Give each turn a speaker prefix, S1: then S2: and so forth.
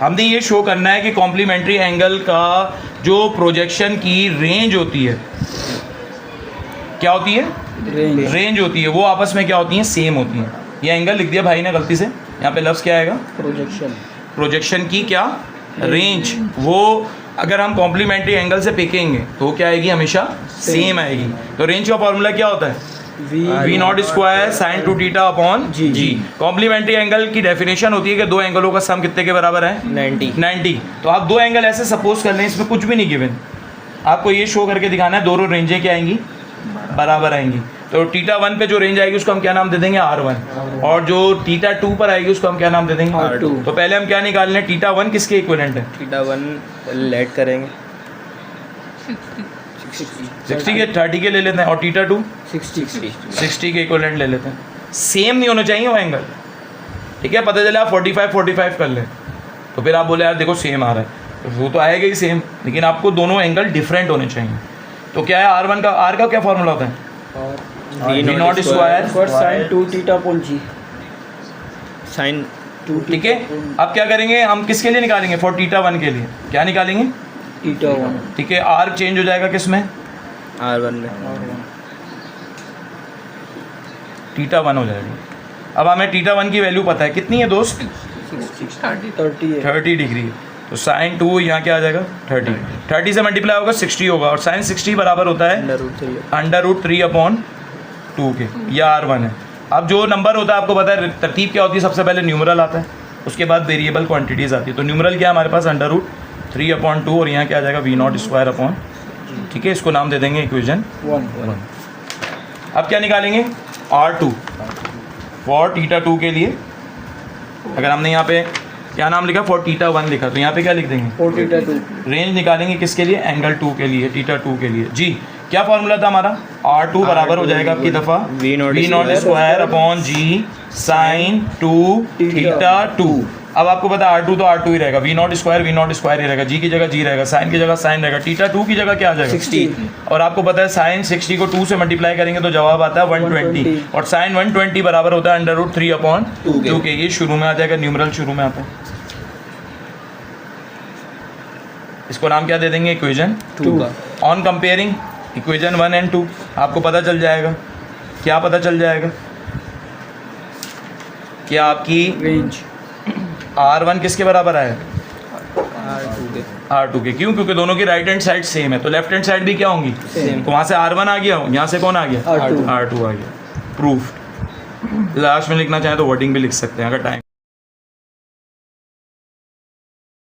S1: हमने ये शो करना है कि कॉम्प्लीमेंट्री एंगल का जो प्रोजेक्शन की रेंज होती है, क्या होती है, रेंज होती है, वो आपस में क्या होती हैं, सेम होती हैं। ये एंगल लिख दिया भाई ने गलती से, यहाँ पे लफ्ज़ क्या आएगा, प्रोजेक्शन की क्या रेंज, वो अगर हम कॉम्प्लीमेंट्री एंगल से पिकेंगे तो क्या आएगी, हमेशा सेम आएगी। तो रेंज का फॉर्मूला क्या होता है, v naught square sine 2 theta upon g. Complementary angle की डेफिनेशन होती है कि दो एंगलों का सम कितने के बराबर है, 90। तो आप दो एंगल ऐसे सपोज कर लें, इसमें कुछ भी नहीं गिवन, आपको ये शो करके दिखाना है दोनों रेंजें क्या आएंगी, बराबर आएंगी। तो थीटा 1 पे जो रेंज आएगी उसको हम क्या नाम दे देंगे, R1, और जो थीटा 2 पर आएगी उसको हम क्या नाम दे देंगे, R2। तो पहले हम क्या निकाल लें, थीटा 1 किसके इक्विवेलेंट है,
S2: थीटा 1 लेट करेंगे
S1: 60 के, 30 के ले लेते हैं, और थीटा 2 60 के इक्विवेलेंट ले लेते हैं। सेम नहीं होना चाहिए वो एंगल, ठीक है। पता चला आप 45 कर लें तो फिर आप बोले यार देखो सेम आ रहा है, तो वो तो आएगा ही सेम, लेकिन आपको दोनों एंगल डिफरेंट होने चाहिए। तो क्या है R1 का, R का क्या फॉर्मूला होता है, v naught square
S3: sine 2 theta upon g,
S2: sine 2,
S1: ठीक है। अब क्या करेंगे, हम किसके लिए निकालेंगे, फॉर थीटा 1 के लिए क्या निकालेंगे,
S3: थीटा 1,
S1: ठीक है। R चेंज हो जाएगा किस में,
S2: R1 में,
S1: थीटा 1 हो जाएगा। अब हमें थीटा 1 की वैल्यू पता है कितनी है दोस्त, 30 डिग्री है। तो साइन 2 यहाँ क्या आ जाएगा, 30 से मल्टीप्लाई होगा 60 होगा, और साइन 60 बराबर होता है √3 अपॉन 2 के, या R1 है। अब जो नंबर होता है आपको पता है तरतीब क्या होती है, सबसे पहले न्यूमरल आता है, उसके बाद वेरिएबल क्वांटिटीज़ आती है। तो न्यूमरल क्या है हमारे पास, √3 अपॉन 2, और यहाँ क्या आ जाएगा, वी नॉट स्क्वायर अपॉन, ठीक है। इसको नाम दे देंगे इक्वेशन 1। अब क्या निकालेंगे, R2 फॉर थीटा 2 के लिए। अगर हमने यहाँ पे क्या नाम लिखा, फॉर थीटा 1 लिखा, तो यहाँ पे क्या लिख देंगे,
S3: फॉर थीटा 2।
S1: रेंज निकालेंगे किसके लिए, एंगल 2 के लिए, थीटा 2 के लिए जी। क्या फॉर्मूला था हमारा, R2 बराबर हो जाएगा आपकी दफ़ा v naught square upon g sine 2 theta 2। अब आपको पता है R2 तो R2 ही रहेगा, वी नॉट स्क्वायर ही रहेगा, जी की जगह जी रहेगा, साइन की जगह साइन रहेगा, थीटा 2 की जगह क्या आ जाएगा,
S3: 60।
S1: और आपको पता है साइन 60 को 2 से मल्टीप्लाई करेंगे तो जवाब आता है 120, और साइन 120 बराबर होता है √3 अपॉन 2 के। ये शुरू में आ जाएगा, न्यूमरल शुरू में आता है, इसको नाम क्या दे देंगे, इक्वेशन 2 का। ऑन कंपेयरिंग इक्वेशन 1 एंड 2 आपको पता चल जाएगा, क्या पता चल जाएगा कि आपकी
S3: रेंज
S1: R1 किसके बराबर आया,
S2: R2
S1: R2 के। क्यों, क्योंकि दोनों की राइट हैंड साइड सेम है, तो लेफ्ट हैंड साइड भी क्या होंगी सेम। तो वहाँ से R1 आ गया, यहाँ से कौन आ गया, R2 आ गया। प्रूफ। लास्ट में लिखना चाहें तो वर्डिंग भी लिख सकते हैं अगर टाइम